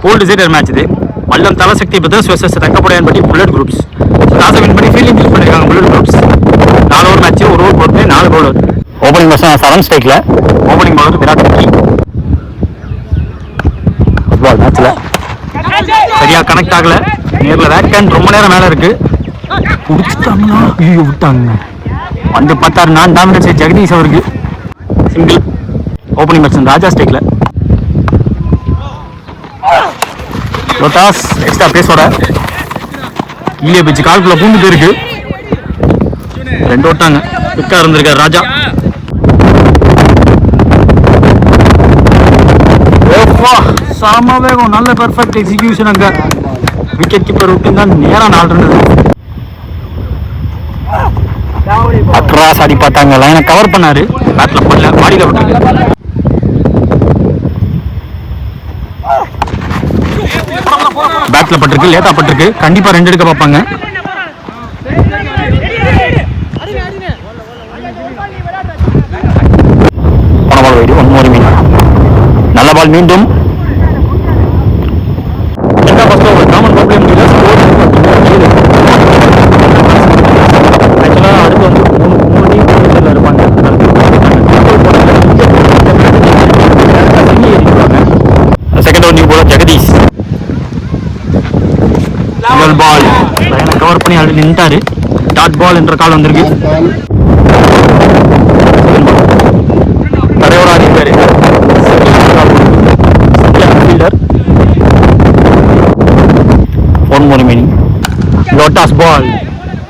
Old decider match இது. Vallam Thalasakthi brothers versus Thangapadaiyanpatti bullet groups. Toss win பண்ணி fielding choose பண்ணிருக்காங்க bullet groups. 4 over match, ஒரு over போட்டு 4 bowler. Opening batsman 7 ஸ்ட்ரைக்ல. Opening bowler Virat Kohli. Football மேட்ச்ல சரியா கனெக்ட் ஆகல. நேரில் வேக்கன் ரொம்ப நேரம் மேலே இருக்கு. பிடிச்சிட்டாங்களா? ஐயோ விட்டாங்க. வந்து பார்த்தாரு நான் டாமினேட் செய்ய ஜெகதீஷ் அவருக்கு சிங்கிள். ஓப்பனிங் பேட்ஸ்மேன் ராஜா ஸ்ட்ரைக்ல. லோட்டாஸ் எக்ஸ்ட்ரா பேஸோட கீழே பிச்சு கால்குள்ள பூந்துட்டு இருக்கு. 2 ஓட்டாங்க. பிக்கா இருந்திருக்காரு ராஜா. சாம வேகம், நல்ல பெர்ஃபெக்ட் எக்ஸிகியூஷன். அங்க விக்கெட் கீப்பர் விட்டு தான் நேரம் 4 ரன். அக்ராஸ் ஆடி பார்த்தாங்க, லைனை கவர் பண்ணாரு. பேட்ல போடல, பாடியில விட்டுருக்கு. பேட்ல பட்டிருக்கு, லேட்டா பட்டிருக்கு. கண்டிப்பா 2 எடுக்க பார்ப்பாங்க. பால் வைடு 1 more மீன். நல்ல பால் மீண்டும். ஒரு காமன் ப்ராப்ளம் இல்லை. ஆக்சுவலாக அடுத்து வந்து 3 டீம் இருப்பாங்க. Second over new bowler Jagadish. முதல் பால் லைனை கவர் பண்ணி ஆல்ரெடி நின்ட்டாரு. டாட் பால் என்ற கால் வந்திருக்கு. தலைவராக இருக்காரு fielder. 1 more meaning. Low toss ball.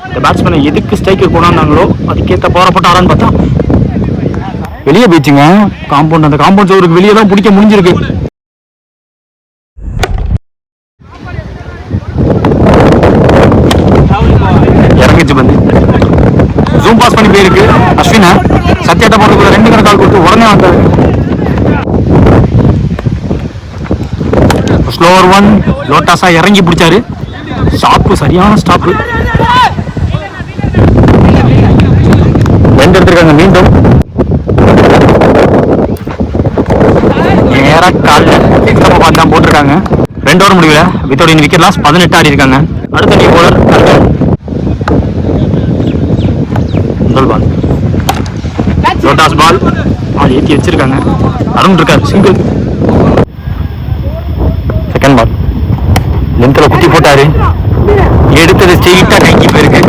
இந்த பேட்ஸ்மேனை எதுக்கு ஸ்ட்ரைக்கர் கொண்டாந்தாங்களோ அதுக்கேற்ற போறப்பட்டாரான்னு பார்த்தா வெளியே போயிடுச்சுங்க. காம்பவுண்ட், அந்த காம்பவுண்ட் சோருக்கு வெளியே தான் பிடிக்க முடிஞ்சிருக்கு. இறங்கிச்சு வந்து ஜூம் பாஸ் பண்ணி போயிருக்கு. அஸ்வினா சத்யாட்ட போறதுக்குள்ள 2 கணக்கு கால் கொடுத்து உடனே வந்தாரு. ஸ்லோவர் 1. லோட்டாஸா இறங்கி பிடிச்சாரு. ஸ்டாப்பு, சரியான ஸ்டாப்பு. 2 எடுத்திருக்காங்க மீண்டும். நேரா காலில் எக்ஸ்ட்ரா பார்த்து தான் போட்டிருக்காங்க. 2 ஓவர் முடியல. வித்தவுட் இன் விக்கெட் லாஸ் 18 ஆடி இருக்காங்க. அடுத்த நியூ போலர் முதல் பால். லோட்டாஸ் பால் ஏற்றி வச்சிருக்காங்க. அருண் இருக்காரு சிங்கிள். செகண்ட் பால் லென்த்தில் குத்தி போட்டாரு. எடுத்தது ஸ்ட்ரெயிட்டாக கைக்கு போயிருக்கு.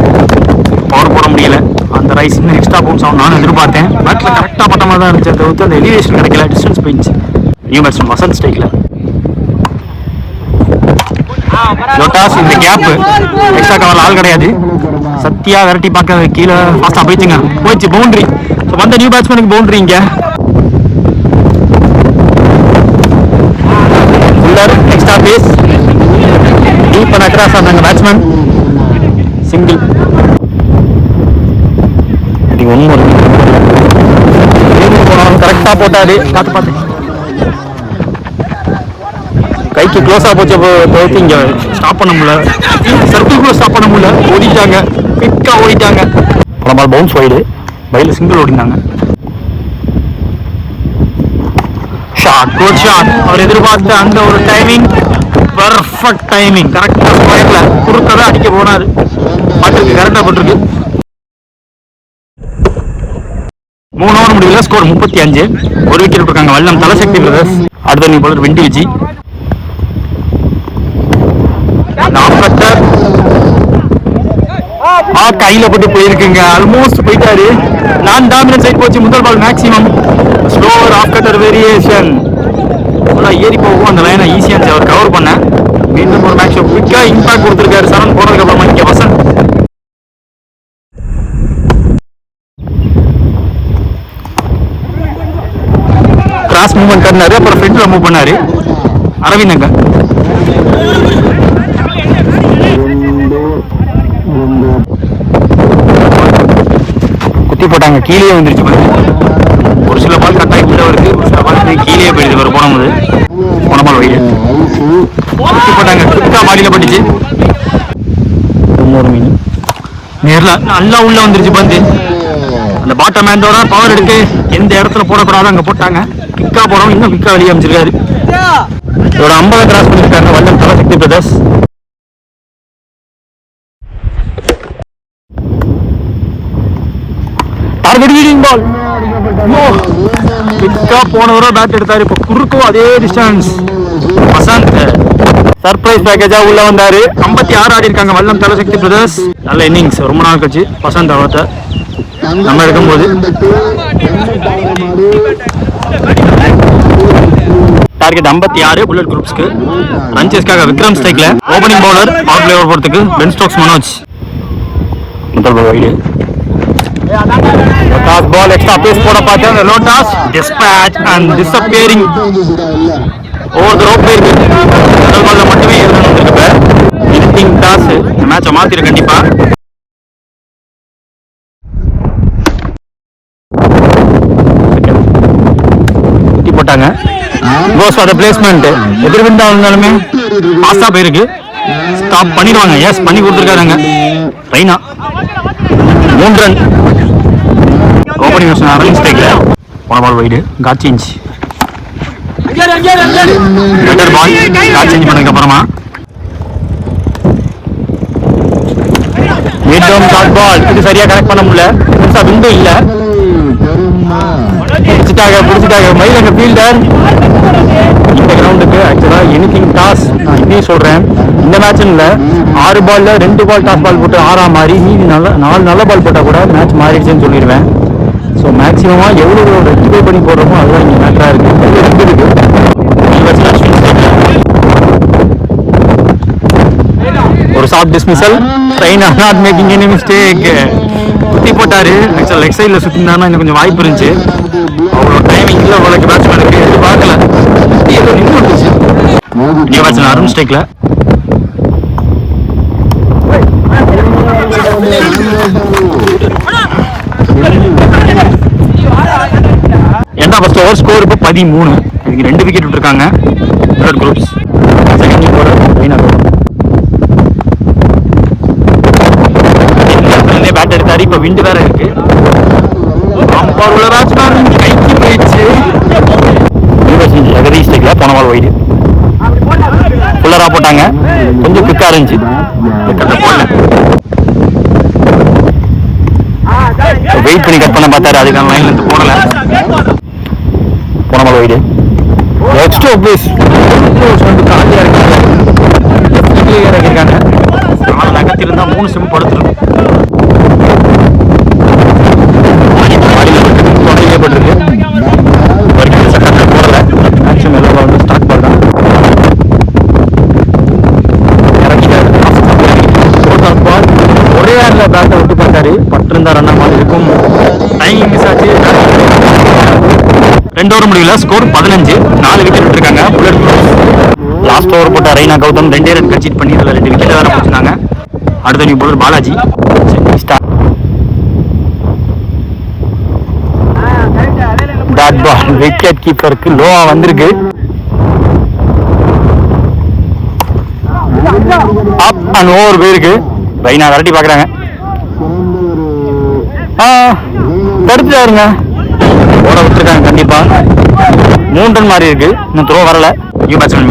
பவர் போட முடியல. அந்த ரைஸ் இன்னும் எக்ஸ்ட்ரா பவுன்ஸ் ஆகும் நானும் எதிர்பார்த்தேன். பேட்டில் கரெக்டாக பட்ட மாதிரி தான் இருந்துச்சு. தவிர்த்து அந்த எலிவேஷன் கிடைக்கல, டிஸ்டன்ஸ் போயிடுச்சு. நியூ பேட்ஸ்மேன் வசந்த் ஸ்ட்ரைக்ல. லோட்டாஸ் இந்த கேப் எக்ஸ்ட்ரா கவர்ல ஆள் கிடையாது. சத்தியா விரட்டி பார்க்க கீழே ஃபாஸ்டா போயிடுச்சுங்க. போயிடுச்சு பவுண்டரி. ஸோ வந்த நியூ பேட்ஸ்மேனுக்கு பவுண்டரி. இங்க எக்ஸ்ட்ரா பேஸ் டீப் பண்ண அக்ராஸ் ஆனாங்க பேட்ஸ்மேன். சிங்கிள். 1 more. கரெக்டா போட்டாரு. பார்த்து கைக்கு க்ளோஸா போச்சு. போயிட்டு இங்க ஸ்டாப் பண்ண முடியல. சர்க்கிள்குள்ள ஸ்டாப் பண்ண முடியல. ஓடிட்டாங்க, குயிக்கா ஓடிட்டாங்க. Ball bounce wide. பைல சிங்கிள் ஓடினாங்க. Shot, good shot. அவர் எதிர்பார்த்த அந்த ஒரு டைமிங், பெர்ஃபெக்ட் டைமிங். கரெக்டா ஸ்கொயர்ல குறுக்கதான் அடிக்க போனாரு. பாட்டுக்கு கரெக்டா போட்டிருக்கு. 3 ஓவர் முடியல. ஸ்கோர் 35. 1 விக்கெட் இருக்காங்க வல்லம் தலசக்தி பிரதர்ஸ். அடுத்த நியூ பாலர் விண்டி விஜி. கையில போட்டு போயிருக்குங்க. ஆல்மோஸ்ட் போயிட்டாரு. நான் டாமினன்ட் சைட் போச்சு. முதல் ball maximum. Slower off cutter variation ஏறி போகும். அந்த லைனை ஈஸியா அவர் கவர் பண்ண. மீண்டும் ஒரு மேட்ச் குவிக்கா இம்பாக்ட் கொடுத்திருக்காரு. 7 போனதுக்கு அப்புறமா இங்க வசந்த். கிராஸ் மூவ்மெண்ட் பண்ணாரு. அப்புறம் ஃப்ரண்ட்ல மூவ் பண்ணாரு அரவிந்தங்க. குத்தி போட்டாங்க. கீழே வந்துருச்சு. ஒரு சில பால் கட்டாய் உள்ள வருது, ஒரு சில பால் கீழே போயிடுது. ஒரு போனது போன பால் வைடு குத்தி போட்டாங்க. குத்தா பாடியில பட்டுச்சு. 1 more மீன். நேரில் நல்லா உள்ள வந்துருச்சு பந்து. அந்த பாட்டம் ஹேண்டோட பவர் எடுத்து எந்த இடத்துல போடக்கூடாது அங்கே போட்டாங்க. பிக்கா போடவும் இன்னும் பிக்கா வெளியே அமைச்சிருக்காரு. இதோட 50 கிராஸ் பண்ணியிருக்காங்க வல்லம் தலசக்தி பிரதர்ஸ். டார்கெட் லீடிங் பால் கிட்டா போனவரோ பேட் எடுத்தாரு. இப்போ குறுக்கும் அதே டிஸ்டன்ஸ். வசந்த் சர்ப்ரைஸ் பேக்கேஜா உள்ள வந்தாரு. 56 ஆடி இருக்காங்க வல்லம் தலசக்தி பிரதர்ஸ். நல்ல இன்னிங்ஸ். ரொம்ப நாள் கழிச்சு வசந்த் அவர்கிட்ட நம்ம எடுக்கும்போது டார்கெட் 56 புல்லட் குரூப்ஸ்க்கு. ரன்சஸ்க்காக விக்ரம் ஸ்ட்ரைக்ல. Opening bowler power play over போறதுக்கு பென் ஸ்டோக்ஸ் மனோஜ். முதல் ball wide. Toss ball extra pace போட பார்த்தேன். Low toss dispatch and disappearing over the rope இருக்கு. முதல் பால்ல மட்டுமே ஏறணும் வந்திருக்கு. இன்னிங் டாஸ் இந்த மேட்சை மாத்திரு கண்டிப்பா. குத்தி போட்டாங்க. Goes for the placement. எதிர்விண்டா இருந்தாலுமே பாஸா போயிருக்கு. ஸ்டாப் பண்ணிடுவாங்க. எஸ் பண்ணி கொடுத்துருக்காங்க ரெய்னா. 3 ரன். ஓப்பனிங் ரன்னிங் ஸ்ட்ரைக்ல. போன ball wide. Guard change. Better ball. Guard change பண்ணதுக்கு அப்புறமா மிட் டவுன் டாட் பால். இது சரியா கனெக்ட் பண்ண முடியல. பெருசா விண்டோ இல்ல. பிடிச்சிட்டாங்க மயிலங்க ஃபீல்டர். இந்த கிரவுண்டுக்கு ஆக்சுவலா எனிதிங் டாஸ். நான் இப்படியும் சொல்றேன், இந்த மேட்ச் இல்ல 6 பால்ல 2 பால் டாஸ் பால் போட்டு 6 மாறி மீதி 4 நல்ல பால் போட்டா கூட மேட்ச் மாறிடுச்சுன்னு சொல்லிடுவேன். ஸோ மேக்ஸிமமா எவ்வளவு ரெக்டிஃபை பண்ணி போடுறோமோ அதுதான் இங்கே மேட்டரா இருக்கு. ஒரு soft dismissal. Raina not making any mistake. குத்தி போட்டாரு. ஆக்சுவலா லெக் சைடில் சுற்றிருந்தாருன்னா இன்னும் கொஞ்சம் வாய்ப்பு இருந்துச்சு. அவ்வளோ டைமிங் இல்லை உங்களுக்கு பேட்ஸ்மேனுக்கு. எதிர்பார்க்கல. ஏதோ நின்று வந்துச்சு. நியூ பேட்ஸ்மேன் அருண் ஸ்ட்ரைக்ல. என்ன ஃபர்ஸ்ட் ஓவர் ஸ்கோர் இப்போ 13. இதுக்கு 2 விக்கெட் விட்டுருக்காங்க bullet groups. Second bowler Raina bat எடுத்தாரு. இப்போ விண்டு வேற இருக்கு. அம்பர் உள்ள பேட்ஸ்மேன் கைக்கு போயிடுச்சு. எகரி ஸ்ட்ரைக்ல. போன பால் வைடு. ஃபுல்லரா போட்டாங்க. கொஞ்சம் குவிக்கா இருந்துச்சு. வெயிட் பண்ணி கட் பண்ண பார்த்தாரு. அதுக்கான லைன்ல இருந்து போடல. போன பால் வைடு. எக்ஸ்ட்ரா பிளேஸ் காலியா இருக்காங்க. 4 நகர்த்திருந்தா 3 சிம் படுத்துரும். போடல. மேக்ஸிமம் எல்லா பாலும் ஸ்டார்ட் பால் தான். பால் ஒரே ஹேண்ட்ல பேட்டை விட்டு பார்த்தாரு. பட்டிருந்தா ரன்னா மாதிரி இருக்கும். டைமிங் மிஸ் ஆச்சு. 2 ஓவர் முடியல. ஸ்கோர் 15. 4 விக்கெட் விட்டுருக்காங்க புல்லட். லாஸ்ட் ஓவர் போட்ட ரெய்னா கௌதம் 2 ரன் கன்சீட் பண்ணி இதில் 2 விக்கெட் வேற போச்சுனாங்க. அடுத்த new bowler Balaji. Dot ball wicket கீப்பருக்கு லோவா வந்திருக்கு. அப் அண்ட் ஓவர் போயிருக்கு. ரெய்னா விரட்டி பாக்குறாங்க. தடுத்துட்டாருங்க. ஓட விட்டுருக்காங்க கண்டிப்பா. 3 ரன் மாறி இருக்கு. இன்னும் த்ரோ வரல. நியூ பேட்ஸ்மேன்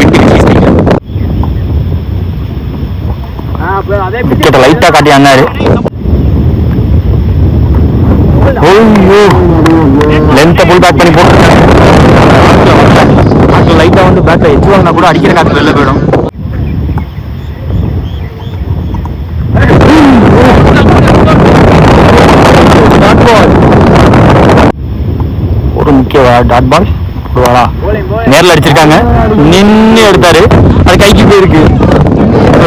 விக்கெட்டை லைட்டா காட்டி அண்ணாரு. லென்த்தை புல் பேக் பண்ணி போட்டு லைட்டா வந்து பேட்ல எச்சு வாங்கினா கூட அடிக்கிற காத்து வெளில போயிடும். ஒரு முக்கிய டாட் பால் போடுவாரா? நேரில் அடிச்சிருக்காங்க. நின்று எடுத்தாரு. அது கைக்கு போயிருக்கு.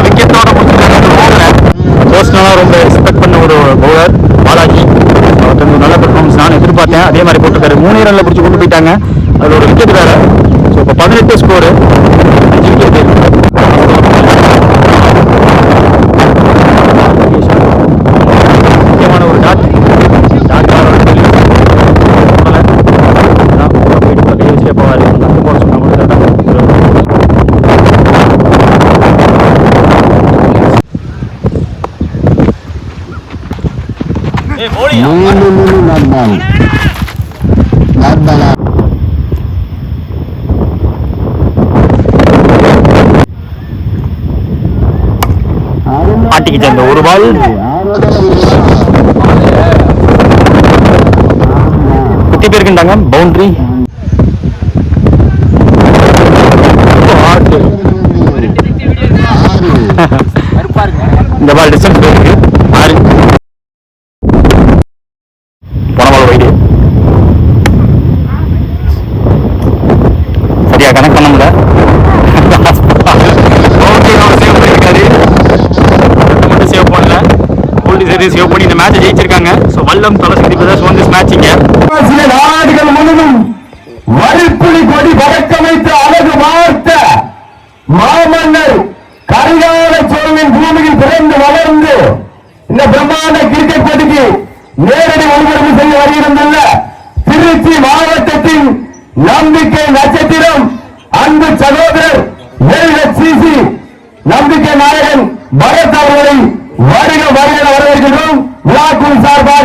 விக்கெட்டோட பர்சனலா ரொம்ப எக்ஸ்பெக்ட் பண்ண ஒரு பவுலர் பாலாஜி. அவருக்கு நல்ல பெர்ஃபார்மன்ஸ் நான் எதிர்பார்த்தேன். அதே மாதிரி போட்டுருக்காரு. 3 ரன்ல பிடிச்சி கொண்டு போயிட்டாங்க. அதில் ஒரு விக்கெட் வேற. ஸோ இப்போ 18 ஸ்கோரு. 5 விக்கெட். முக்கியமான ஒரு டாட் கை வச்சுட்டே போவார். தப்பு போட சொன்னா கூட மாட்டிக்கிச்சு அந்த ஒரு பால். குத்தி போயிருக்குண்டாங்க பவுண்டரி. இந்த பால் டிஸ்டன்ஸ் போயிருக்கு 6. போன பால் வைடு. சரியா கணக்கு பண்ண முடியல. சேவ் பண்ணல. கோல்டு சரி சேவ் பண்ணி இந்த மேட்சை ஜெயிச்சிருக்காங்க. ஸோ வல்லம் தலசக்தி பிரதர்ஸ் வந்து மேட்சிங்க. சில நாடுகள் முழுவதும் வரிப்புலி கொடி பறக்க வைத்து அழகு வார்த்த மாமன்னர் கரிகால சோழனின் பூமியில் பிறந்து வளர்ந்து இந்த பிரம்மாண்ட கிரிக்கெட் போட்டிக்கு நேரடி ஒளிபரப்பு செய்ய வருகின்றன திருச்சி மாவட்டத்தின் நம்பிக்கை நட்சத்திரம் அன்பு சகோதரர் LHCC நம்பிக்கை நாயகன் பரத் அவர்களை வருக வருக வரவேற்கிறோம். விழாக்குழு சார்பாக